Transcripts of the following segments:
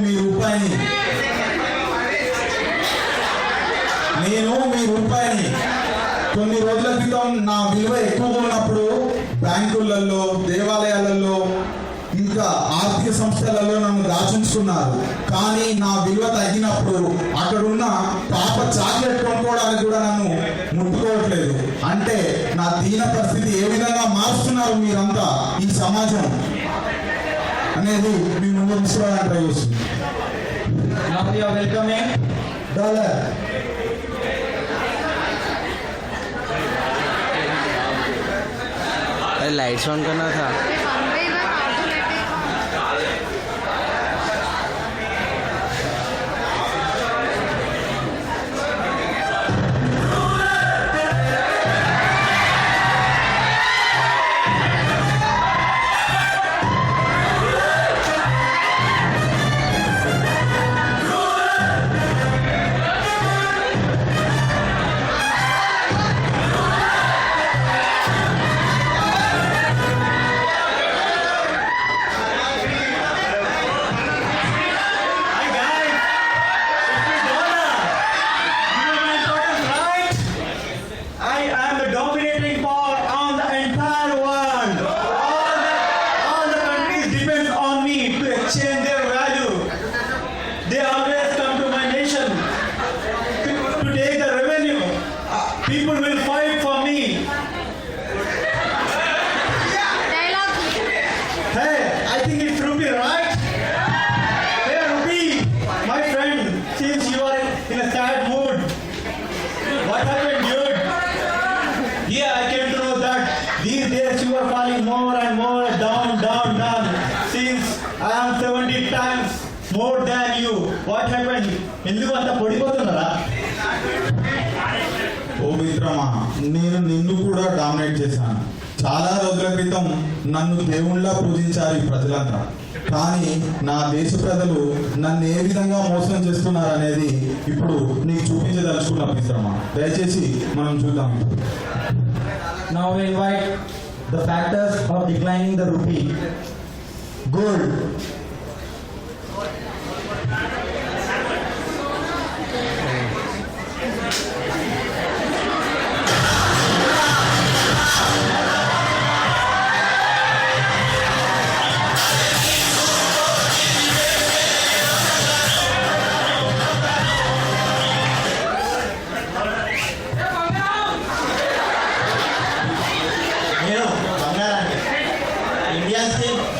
మీ రూపాయిని. కొన్ని రోజుల క్రితం నా విలువ ఎక్కువగా ఉన్నప్పుడు బ్యాంకులలో, దేవాలయాలలో, ఇంకా ఆర్థిక సంస్థలలో నన్ను దాచుకున్నారు. కానీ నా విలువ తగ్గినప్పుడు అక్కడున్న పాప చాక్లెట్ కొనుక్కోవడానికి కూడా నన్ను ముట్టుకోవట్లేదు. అంటే నా దీన పరిస్థితి ఏ విధంగా మారుస్తున్నారు మీరంతా ఈ సమాజం అనేది మీ ముందు తీసుకోవడానికి ట్రై చేస్తుంది. लाइट्स ऑन करना था. People will fight for me. Dialogue. Hey, I think it's Ruby, right? Hey, Ruby, my friend, since you are in a sad mood, what happened, dude? Yeah, I came to know that these days you are falling more and more down. Since I am 70 times more than you, what happened? ఎందుకు అంత పడిపోతున్నారా? ఓ మిత్రమా, నేను నిన్ను కూడా dominate చేశాను. చాలా రోజుల క్రితం నన్ను దేవుళ్ళ పూజించారు ఈ ప్రజలంతా. కానీ నా దేశ ప్రజలు నన్ను ఏ విధంగా మోసం చేస్తున్నారు అనేది ఇప్పుడు నీకు చూపించదలుచుకున్నా మిత్రమా. దయచేసి మనం చూద్దాం. Now we invite the factors of declining the rupee. Gold.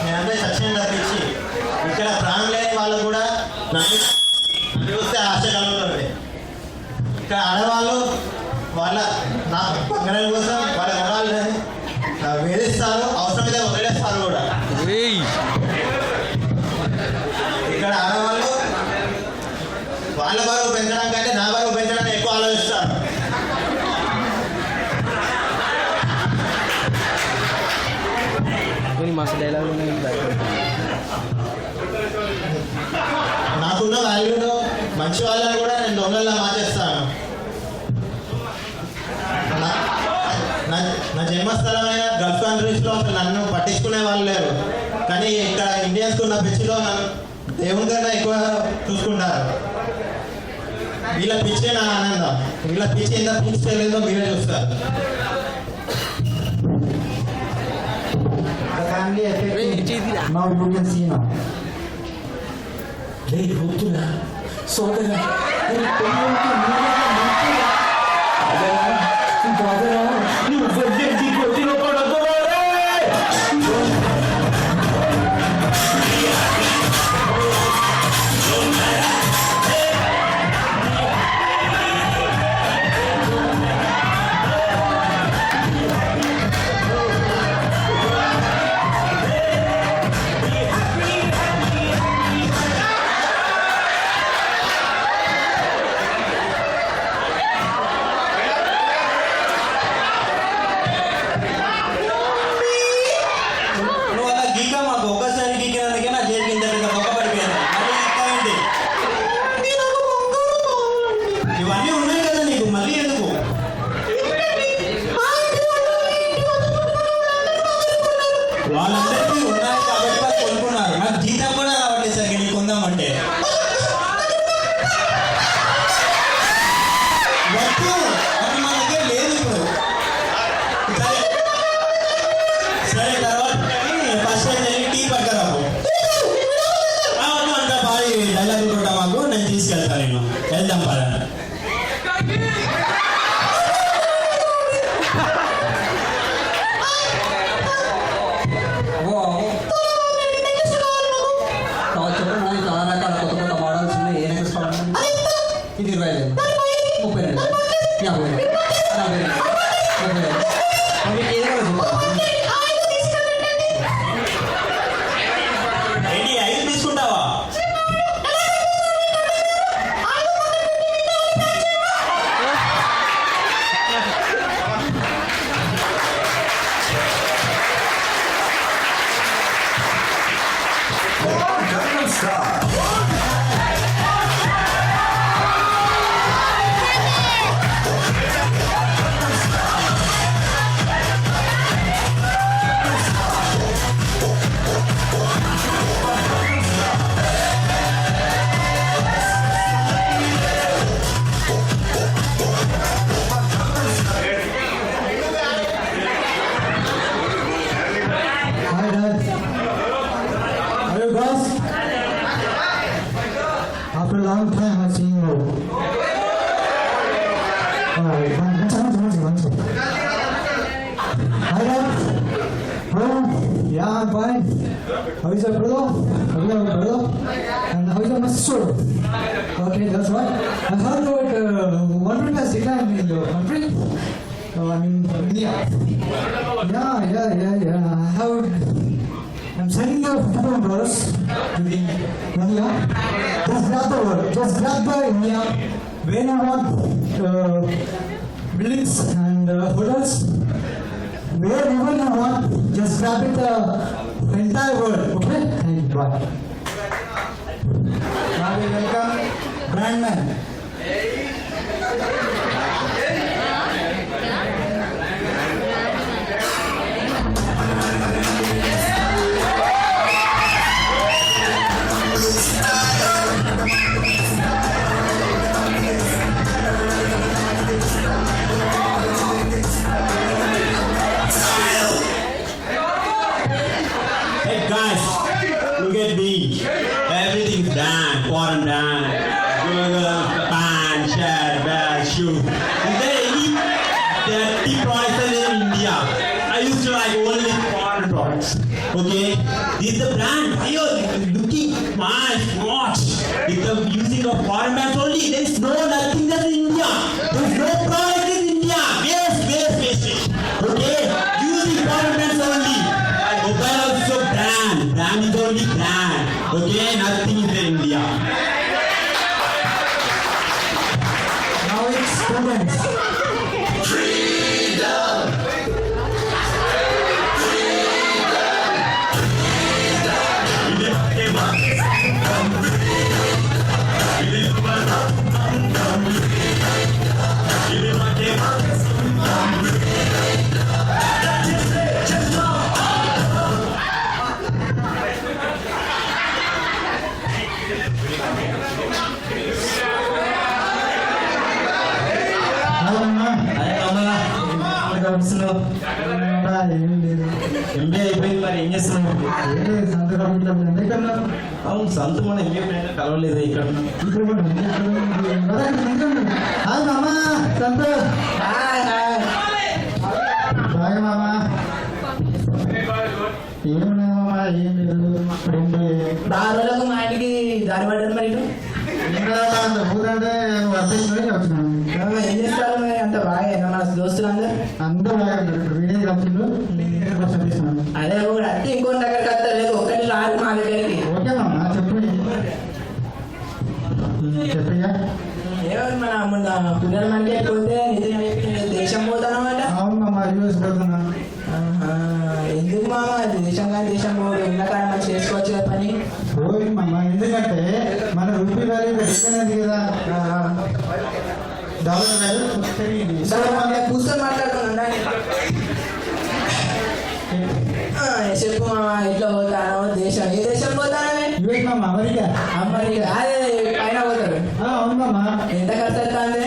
నేనంటే సత్యం తప్పించి ఇక్కడ ప్రాణం లేని వాళ్ళు కూడా నన్ను చూస్తే ఆశ కలుగుతుంది. ఇక్కడ ఆడవాళ్ళు వాళ్ళ నా బంగారం కోసం వాళ్ళ గుణాలు వేధిస్తారు, అవసరమైతే వదిలేస్తారు కూడా. ఇక్కడ ఆడవాళ్ళు వాళ్ళ బరువు పెంచడం కంటే నా బరువు పెంచడానికి ఎక్కువ ఆలోచిస్తారు. मस्त डायलॉग నాకున్న వాల్యూలో మంచి వాళ్ళని కూడా నేను దొంగల్లా మార్చేస్తాను. నా జన్మస్థలమైన గల్ఫ్ కంట్రీస్లో అసలు నన్ను పట్టించుకునే వాళ్ళు లేరు. కానీ ఇక్కడ ఇండియన్స్కి ఉన్న పిచ్చిలో నన్ను దేవుని కన్నా ఎక్కువ చూసుకుంటారు. వీళ్ళ పిచ్చే నా ఆనందం. వీళ్ళ పిచ్చి ఎంత పిచ్చి తెలియదో మీరే చూస్తారు. Family effect. Now you can see now. Hey, Rutula, Sodara, hey, you forget the Kotino Kodagore! ఇవన్నీ ఉన్నాయి కదా నీకు, మళ్ళీ ఎందుకు? వాళ్ళందరికీ ఉన్నాయి కాబట్టి కొనుక్కున్నారు. నాకు జీతం కూడా రావట్లేదు. పడేసరికి నీకు కొందామంటే వద్దు, అది మా దగ్గర లేదు ఇప్పుడు. సరే సరే తర్వాత ఫస్ట్ వెళ్ళి టీ పట్టుకురాము. అంతా బాగా డైలాగ్ కూడా మాకు నేను తీసుకెళ్తాను. నేను వెళ్దాం పద. చెప్పండి, చాలా రకాల కొత్త కొత్త మోడల్స్ ఉన్నాయి. ఏ నెక్లెస్ కావాలండి? ఇది 20,000, 30,000, 50,000, 40,000, 30,000. మీకు ఏది కావాలో చెప్పండి. ఏంటి 5 తీసుకుంటావా? Hi, Dad. Are you guys? After a long time, I've seen you. Alright, one second. Hi, Dad. Hello. Yeah, I'm fine. How is your brother? How is your brother? And how is your sister? Okay, that's right. I heard that one rupee has declined in the country. I mean, India. Yeah. I'm sending you $50 to the India. Just grab the word. Just grab the India. When you want buildings and hotels, wherever you want, just grab it the entire world. Okay? Thank you. Bye. Now we welcome Brandman. Hey guys, look at me. Everything's done, foreign done. Pants, shirt, bag, shoe. Is there any dirty products in India? I used to like only foreign products. Okay, this is the brand. You're looking smart. With the using of foreign brands only, there is no nothing that's in India. There is no product in India. Waste. Okay, using foreign brands only. Mobile also brand. Brand is only brand. Okay, nothing is in India. Now it's students. MBA అయిపోయింది, మరి ఏం చేస్తున్నావు? అవును, సంత మన MBA కలవలేదు ఇక్కడ. Hi మామా, సంతో. బాగా మామా. ఏమున్నాయి మామా, ఏం లేదు. దారులకు మా ఇంటికి దారి పడ్డారు. మరి ఇటు ఊరంటే వర్తించుకొని వచ్చినాను. ఏం చేస్తారు మరి? అంత బాగా మన దోస్తులు అందరూ బాగా ఉంటారు. వీడియో రప్పిండు తీసుకున్నాను. అదే కూడా అంటే ఇంకోటి దగ్గరికి వస్తలేదు. ఒక్కటి రాదు మా దగ్గరికి. ఓకే మామా, చెప్పండి. చెప్పయ్యా. ఏమన్నా మన మొన్న పుల్లల మార్కెట్ పోతే దేశం పోతానమాట. అవును మామ, యూఎస్ పోతున్నా. ఎందుకు మామ దేశం కానీ దేశం ఎండాకాలం మనం చేసుకోవచ్చు కదా పని. పోయి మామ, ఎందుకంటే మన రూపీ వాల్యూ పెరిగిపోయినది కదా. డాలర్ వాల్యూ పెరిగింది. సరే మామ, కూర్చొని మాట్లాడుతున్నా. చెప్పు మామ, ఇట్లా పోతాను దేశం. ఏ దేశం పోతానని? యూఎస్ మామ అమెరికా అమెరికా అదే పైన పోతారు. అవునమ్మా ఎంత ఖర్చు అవుతుంది?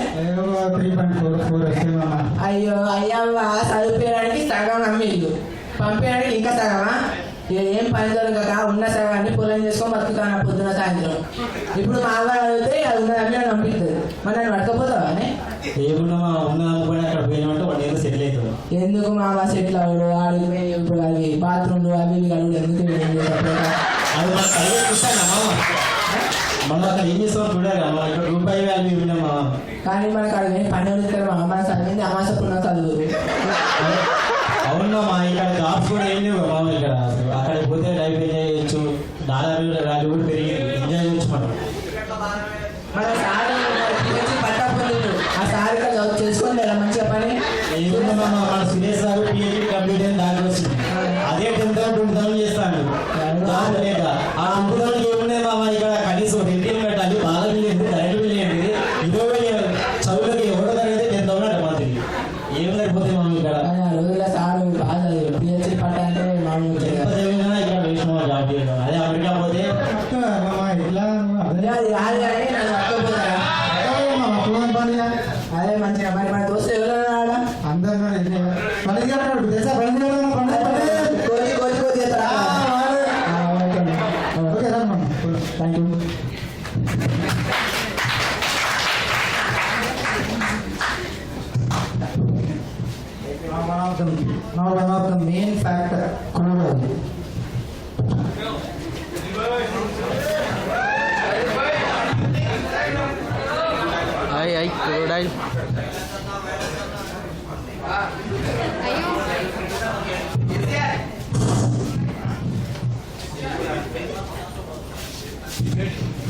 3.44 వస్తుంది మామ. అయ్యో అయ్యవ్వ, చదివించడానికి సగం అమ్మిల్లు, పంపించడానికి ఇంకా సగమా? ఏం పని దొరకక ఉన్న సగాన్ని పొలం చేసుకొని బతుకుతాను పొద్దున సాయంత్రం. ఇప్పుడు మా అమ్మ అడిగితే అది ఉన్న అమ్మి అని పంపిస్తుంది. మరి నన్ను పట్టుకపోతావా? ఏమన్నా మా ఉన్న కూడా అక్కడ పోయినామంటే వాడు ఏదో సెటిల్ అవుతుంది. ఎందుకు మా అమ్మ సెటిల్ అవ్వడు? ఆడికి పోయి ఇప్పుడు అవి బాత్రూమ్లు అవి ఇవి కలుగుడు ఎందుకు? అది మన కలిగే చూస్తాను మామ. మనం అక్కడ ఏం చేస్తామో చూడాలి. మనం ఇక్కడ రూపాయి వాల్యూ ఇవ్వలేం మామ. కానీ మనకు అడిగి పని వదిలిస్తారు. మా అమ్మ చదివింది అమాసపున్న చదువు. అవునా మా ఇక్కడ జాబ్స్ కూడా ఏం లేవు మామ. ఇక్కడ అక్కడికి పోతే లైఫ్ ఎంజాయ్ చేయొచ్చు, డాలర్ వాల్యూ కూడా పెరిగి ఎంజాయ్ చేయొచ్చు మనం. మన సార్ పట్టకపోలేదు. ఆ సార్ ఇక్కడ చేసుకొని లేదా మంచిగా పని ఏముంది మామ, మన సురేష్ సార్ పిహెచ్డి కంప్లీట్ అయిన దానికి వచ్చింది. అదే 10,000 చేస్తాను జాబ్ లేక. ఆ 20,000 ఏమున్నాయి మామ, ఇక్కడ కనీసం రెండింగ్ పెట్టాలి, బాగా లేదు, కరెంట్ బిల్ ఏంటి, 20,000 చదువులకి ఎవడో అనేది 10,000 అంట మంత్రి. ఏం సరిపోతాయి మామ ఇక్కడ. రోజుల సార్ బాగా చదివాడు. పిహెచ్డి పట్ట అంటే మామూలు ఎంత చదివినా ఇక్కడ వేసిన జాబ్ చేయడం. అదే అమెరికా పోతే మామ ఇట్లా అదే అది రాదు కానీ నన్ను పట్టుకోపోతారా? అదే మంచిగా. మరి మన దోస్తు ఎవరైనా ఆడ అందరూ పని తెలుసా? పని కోచి కోచి కోచి చేస్తారా? ఓకే రా మామ. Thank you. One of the main factor crude oil. Ay, crude oil.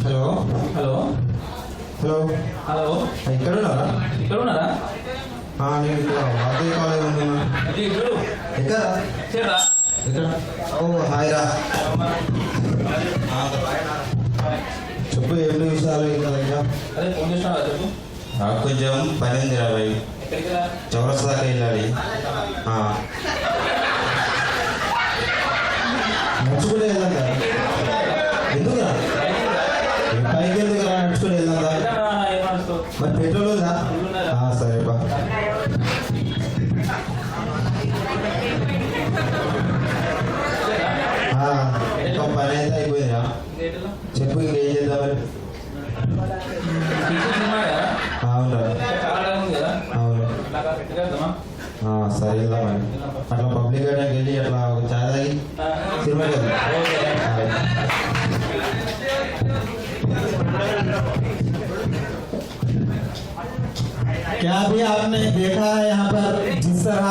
Hello hello hello hello ఇక్కడ ఉన్నారా? ఇక్కడ ఉన్నారా? నేను ఇక్కడ అదే కాలేజ్ ఉన్నాను. అది ఇప్పుడు ఎక్కడ చేరా ఎక్కడ? ఓ హాయ్ రా. చెప్పు ఏమిటి విషయాలు ఇంకా దగ్గర? అదే ఫోన్ చేసినావా చెప్పు. నాకు కొంచెం పని ఉంది రా భయ్. ఎక్కడికి రా? చౌరస్తా దాకా వెళ్ళాలి. నడుచుకుంటే వెళ్దాం కదా. ఎందుకు రా? పైకి ఎందుకు రా? నడుచుకుంటే వెళ్దాం రా. ఏమనుకో మరి పెట్రోల్ ఉందా? సరే బా. ఇంకా పని అయితే అయిపోయిందిరా. చెప్పు ఇంకేం చేద్దామని. అవునరా? చాలా ఉంది కదా. అవును. అట్లా పెట్టిగా వెళ్దామా? సరే వెళ్దామని. అట్లా పబ్లిక్ గార్డెన్కి వెళ్ళి అట్లా ఒక చాయ్ తాగి సినిమాకి వెళ్దాం. क्या अभी आपने देखा है यहाँ पर जिस तरह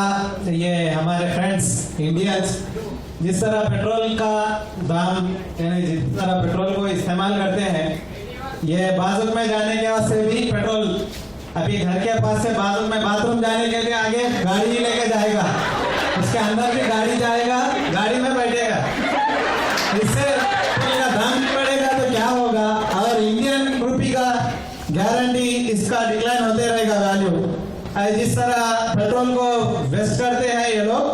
ये हमारे फ्रेंड्स इंडियंस जिस तरह पेट्रोल का दाम यानी जिस तरह पेट्रोल को इस्तेमाल करते हैं, ये बाजुक में जाने के वास्ते भी पेट्रोल अभी घर के पास से बाजुक में बाथरूम जाने के लिए आगे गाड़ी ही लेके जाएगा, उसके अंदर भी गाड़ी जाएगा, गाड़ी में बैठेगा, इससे का दाम बढ़ेगा तो क्या होगा। और इंडियन रुपी का गारंटी इसका डिक्लाइन होते रहेगा वैल्यू। जिस तरह पेट्रोल को वेस्ट करते हैं ये लोग,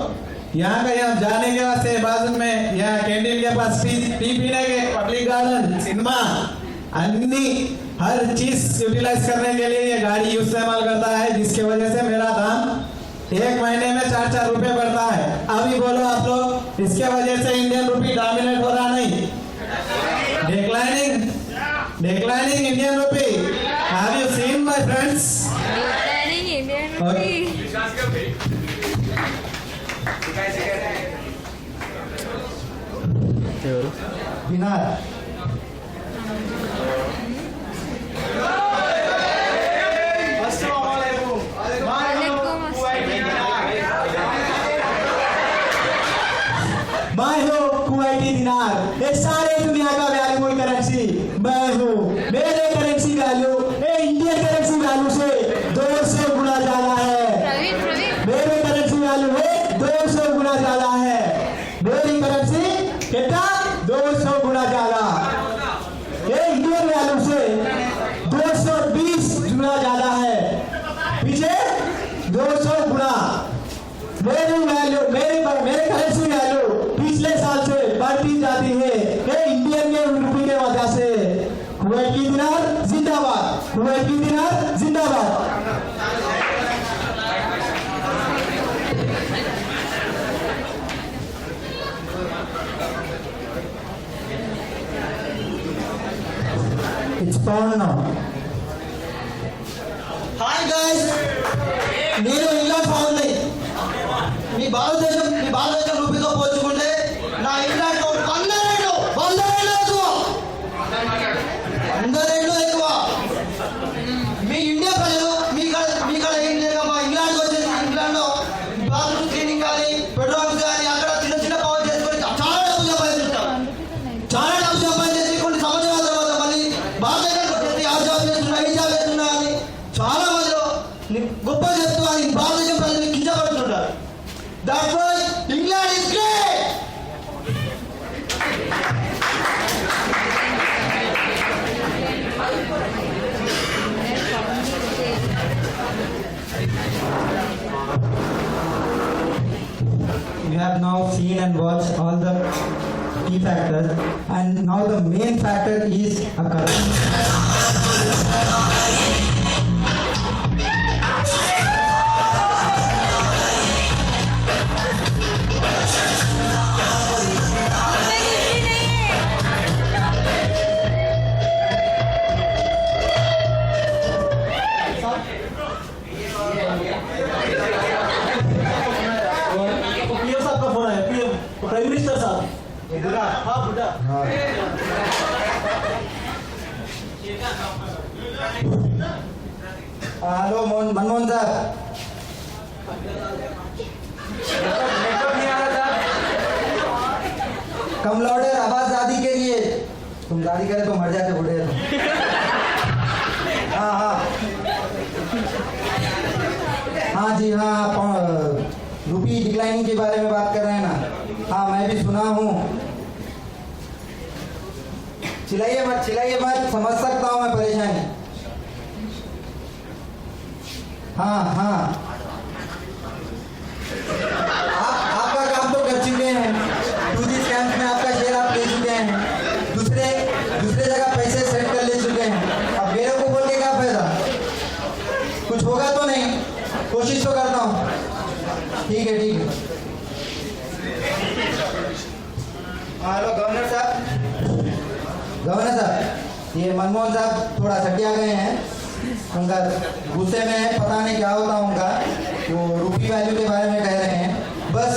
यहाँ का यहाँ जाने के वास्ते बाजू में यहाँ कैंटीन के पास टी पीने के पब्लिक गार्डन सिनेमा अन्नी हर चीज यूटिलाइज करने के लिए ये गाड़ी इस्तेमाल करता है, जिसकी वजह से मेरा दाम 1 महीने में 4-4 रुपए बढ़ता है। अभी बोलो आप लोग, इसके वजह से इंडियन रुपी डोमिनेट हो रहा नहीं, declining Indian rupee. Have you seen, my friends? Declining Indian rupee. Bihar मैं हूँ कुवैती दिनार, ये सारे दुनिया का वैल्यू करेंसी मैं हूँ। मेरे currency value Indian currency value से 200 गुना ज्यादा है। मेरे करेंसी वैल्यू है 200 गुना ज्यादा है। मेरी करेंसी कितना? 200 गुना ज्यादा। ये इंडियन वैल्यू से 220 गुना ज्यादा है, पीछे 200 गुना। मेरे करेंसी वैल्यू पिछले साल से बढ़ती जाती है। ये इंडियन के रुपये के कुवैत की दिनार जिंदाबाद। It's on now. Hi guys, నేను ఇంగ్లాండ్ ఫౌండ్. మీ భారతదేశం రూపీతో పోల్చుకుంటే నా ఇంగ్లాండ్ ఫౌండ్ 100 రెట్లు ఎక్కువ. 100 రెట్లు ఎక్కువ. మీ ఇండియా ప్రజలు మీ కాడ ఏం లేక మా ఇంగ్లాండ్కి వచ్చేసి ఇంగ్లాండ్లో బాత్రూమ్ క్లీనింగ్ కానీ పెట్రోల్స్ కానీ అక్కడ చిన్న చిన్న పవర్ చేసుకొని చాలా డబ్బు సంపాదించుంటాం. చాలా డబ్బు సంపాదించేసి కొన్ని సంవత్సరాల తర్వాత మళ్ళీ భారతదేశానికి వచ్చేసి ఆ జాబ్ చేస్తున్నా ఈ జాబ్ చేస్తున్నా అని చాలా మందిలో గొప్ప చెప్తూ అని భారతదేశం ప్రజలు కించపడుతుంటారు. That's why England is great. We have now seen and watched all the key factors, and now the main factor is a currency. PM साहब का फोन है, पीएम प्राइम मिनिस्टर साहब। हाँ बुढ़ा। हेलो मनमोहन साहब, नेटवर्क नहीं आ रहा था। कम लाउडर आवाज दादी के लिए। तुम दादी करे तो मर जाते बूढ़े तुम। हाँ हाँ हाँ जी हाँ, रुपी डिक्लाइनिंग के बारे में बात कर रहे हैं ना। हाँ मैं भी सुना हूँ। चिल्लाइए मत, समझ सकता हूँ मैं परेशानी। हाँ हाँ, आपका काम तो कर चुके हैं। 2G स्कैम्स में आपका शेयर आप ले चुके हैं। दूसरे जगह पैसे सेट कर ले चुके हैं। अब मेरे को बोल के क्या फायदा? कुछ होगा तो नहीं, कोशिश तो करता हूँ। ठीक है। हेलो गवर्नर साहब, ये मनमोहन साहब थोड़ा सटिया गए हैं। उनका गुस्से में है, पता नहीं क्या होता उनका। वो रुपी वैल्यू के बारे में कह रहे हैं। बस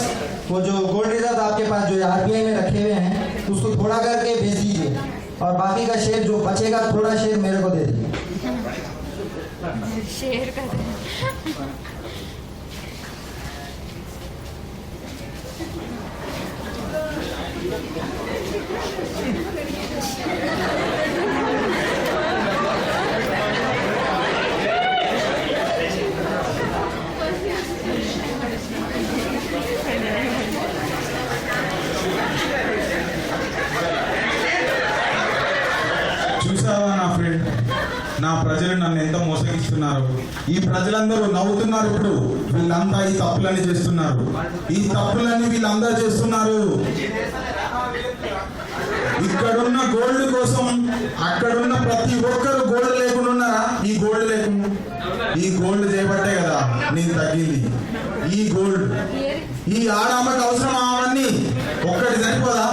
वो जो गोल्ड रिजर्व आपके पास जो RBI में रखे हुए हैं उसको थोड़ा करके भेज दीजिए, और बाकी का शेयर जो बचेगा थोड़ा शेयर मेरे को दे दीजिए। शेयर कर दे। చూసావా నా ఫ్రెండ్, నా ప్రజలు నన్ను ఎంత మోసగిస్తున్నారు. ఈ ప్రజలందరూ నవ్వుతున్నారు. ఇప్పుడు వీళ్ళంతా ఈ తప్పులన్నీ చేస్తున్నారు. ఈ తప్పులన్నీ వీళ్ళందరూ చేస్తున్నారు. ఇక్కడున్న గోల్డ్ కోసం అక్కడున్న ప్రతి ఒక్కరు గోల్డ్ లేకుండా ఉన్నారా? ఈ గోల్డ్ చేయబట్టే కదా నేను తగ్గింది. ఈ గోల్డ్, ఈ ఆడామకు అవసరం అవన్నీ ఒక్కటి సరిపోదా?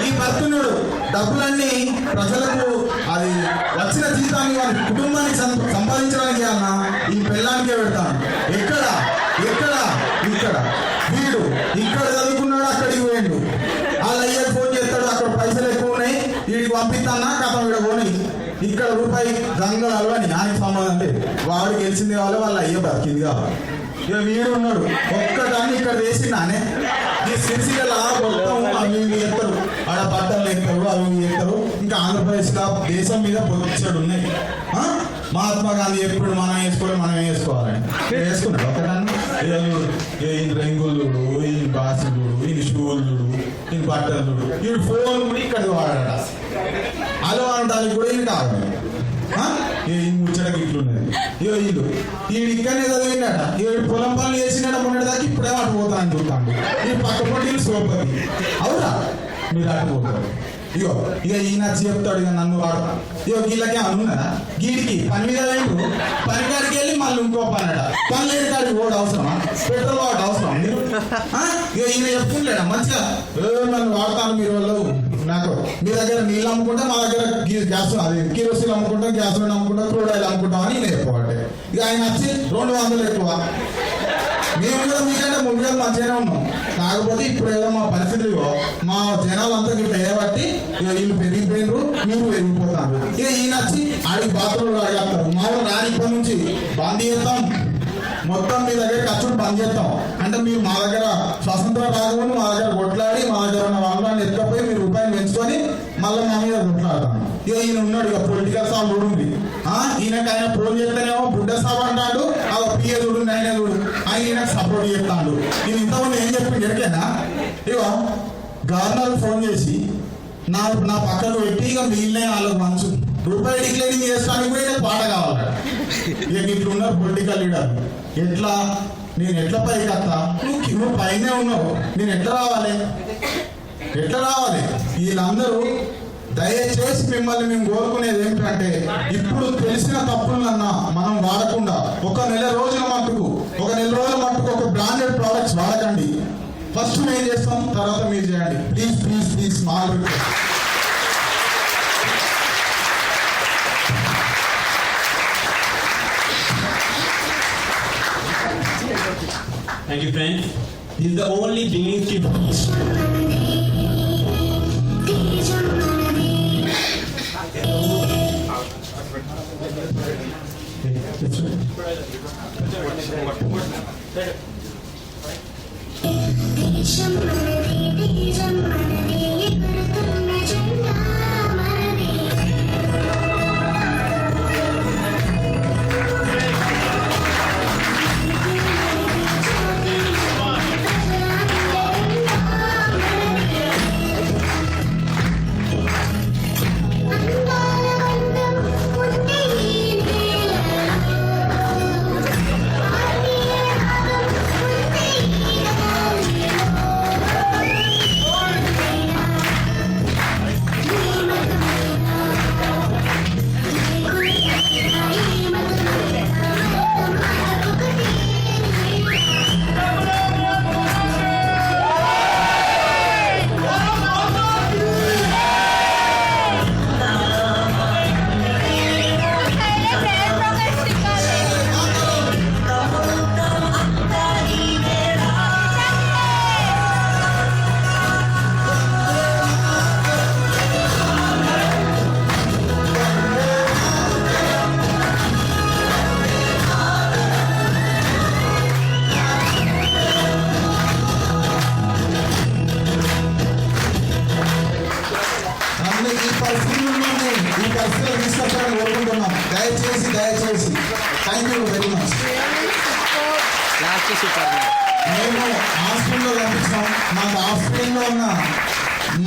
ఈ భర్తనుడు డబ్బులన్నీ ప్రజలకు అది వచ్చిన జీతాన్ని వారి కుటుంబానికి సంపాదించడానికి అన్నా ఈ పెళ్ళానికే పెడతాను. ఎక్కడ ఇక్కడ వీడు ఇక్కడ చదువుకున్నాడు, అక్కడికి పోయిండు. వాళ్ళ అయ్యకు ఫోన్ చేస్తాడు, అక్కడ పైసలు ఎక్కువ ఉన్నాయి, వీడికి పంపిస్తానా కథ వీడ పోని ఇక్కడ రూపాయి గంగలు అని ఆయనకి సంబంధం. అంటే వాడు గెలిచింది కావాలి, వాళ్ళ అయ్య బతికింది కావాలి. ఇక వీడు ఉన్నాడు ఒక్కదాన్ని ఇక్కడ వేసిండానే. ఈ సిరిసిల్ల మొత్తం అవి ఎత్తారు, ఆడ బట్టలు ఎత్తారు, అవి ఎత్తారు. ఇంకా ఆంధ్రప్రదేశ్ దేశం మీద పొచ్చడు ఉన్నాయి. మహాత్మా గాంధీ ఎప్పుడు మనం వేసుకోవాలి, మనం వేసుకోవాలని వేసుకున్నాడు ఒకదాన్ని. ఈ రంగులు, ఈ బాసులు, ఈ షూలు, ఈ బట్టలు, ఈ ఫోన్ కూడా ఇక్కడ వాడాడ. అలా అనడానికి కూడా ఇది కావాలి. ముచ్చటకి ఇట్లున్నది. ఇల్లు ఈడు ఇక్కడనే చదివినాడ, ఈడు పొలం పనులు చేసినాడ మొన్నటి దాకా. ఇప్పుడే అటు పోతానని చూస్తాను. ఈ పక్క పొట్టి సోపతి అవునా, మీరు అటు పోతారు. ఇగో ఇక ఈయన చెప్తాడు ఇక నన్ను వాడతా ఇగో వీళ్ళకే అనున్నదా గీడికి పని మీద లేదు పని కాడికి వెళ్ళి మళ్ళీ ఇంకో పని అట పని లేని కాడికి ఓడి అవసరమా పెట్రోల్ వాడు అవసరం మీరు ఇక ఈయన చెప్పుకుంటాడా మంచిగా నన్ను వాడతాను మీరు వాళ్ళు నాకు మీ దగ్గర నీళ్ళు అమ్ముకుంటే మా దగ్గర గ్యాస్ అది కిరోసిన్ అమ్ముకుంటాం గ్యాస్ అమ్ముకుంటాం క్రూడ్ ఆయిల్ అమ్ముకుంటాం అని నేను చెప్పాలి ఇక ఆయన వచ్చి 200 ఎక్కువ మేము కూడా మీకంటే ముందుగా మంచిగానే ఉన్నాం కాకపోతే ఇప్పుడు ఏదో మా పరిస్థితులు మా జనాలంతా ఇట్లా ఏబట్టి ఇక వీళ్ళు పెరిగిపోయినారు మీరు పెరిగిపోతారు ఇక ఈయన వచ్చి ఆడికి బాత్రూమ్లో అడిగేస్తారు మా ఊరు రాని ఇప్పటి నుంచి బంద్ చేస్తాం మొత్తం మీ దగ్గర ఖర్చులు బంద్ చేస్తాం అంటే మీరు మా దగ్గర స్వతంత్రం రాకపోతే మా దగ్గర కొట్లాడి మా దగ్గర ఉన్న వాళ్ళని ఎత్తుకపోయి మీరు రూపాయలు పెంచుకొని మళ్ళీ మా మీద కొట్లాడతాం ఇక ఈయన ఉన్నాడు ఇక పొలిటికల్ సాబ్ చూడుంది ఈయనకి ఆయన ఫోన్ చేస్తేనేమో బుడ్డ సాబ్ అంటాడు ఆ పిఏ చూడు ఆయన చూడు ఆయన ఈయనకు సపోర్ట్ చేస్తాడు ఈయన ఇంతకుముందు ఏం చెప్పింది ఎరికేనా ఇగో గవర్నర్ ఫోన్ చేసి నా పక్కకు పెట్టి ఇక మిగిలిన వాళ్ళకి మంచు రూపాయి డిక్లేరింగ్ చేస్తానికి కూడా ఈయన పాట కావాలి ఇక ఇట్లున్నారు పొలిటికల్ లీడర్ ఎట్లా నేను ఎట్లా పైకి వస్తా నువ్వు పైనే ఉన్నావు నేను ఎట్లా రావాలి వీళ్ళందరూ దయచేసి మిమ్మల్ని మేము కోరుకునేది ఏంటంటే ఇప్పుడు తెలిసిన తప్పులన్నా మనం వాడకుండా ఒక నెల రోజుల మట్టుకు ఒక బ్రాండెడ్ ప్రోడక్ట్స్ వాడకండి ఫస్ట్ మేము చేస్తాం తర్వాత మీరు చేయండి please small request. Thank you, friends. This is the only beginning to ఈ పరిస్థితులు తీసుకొచ్చారని కోరుకుంటున్నాం దయచేసి థ్యాంక్ యూ వెరీ మచ్. మేము హాస్పిటల్లో కనిపించాం మాకు హాస్పిటల్లో ఉన్న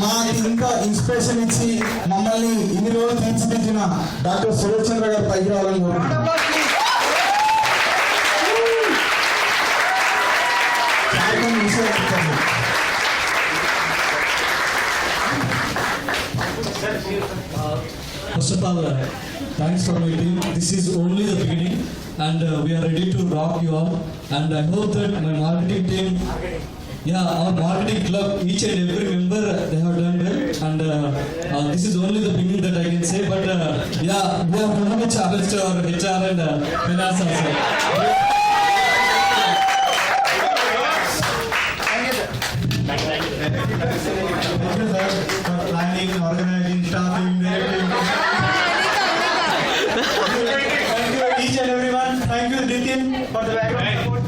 మాకు ఇంకా ఇన్స్పిరేషన్ ఇచ్చి మమ్మల్ని ఇన్ని రోజులు తీర్చిదిద్దిన డాక్టర్ సురేష్ చంద్ర గారు పైకి రావాలని కోరుకుంటున్నాం. First of all, thanks for waiting. This is only the beginning, and we are ready to rock you all. And I hope that my marketing team, our marketing club, each and every member, they have done well. And this is only the beginning that I can say. But we have given a challenge to our HR and finance also. Thank you, sir, for planning, organizing, staffing, directing. Thank you, each and everyone. Thank you, Nitin, for the background support.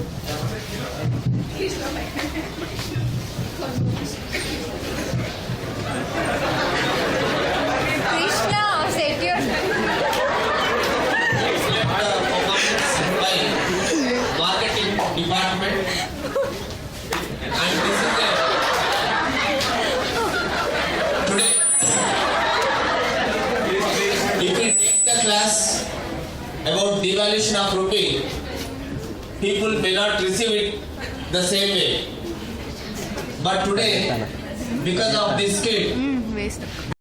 Krishna, set your marketing department, and this is today. If we take the class about devaluation of rupee, people may not receive it the same way. But today, because of this kid, waste.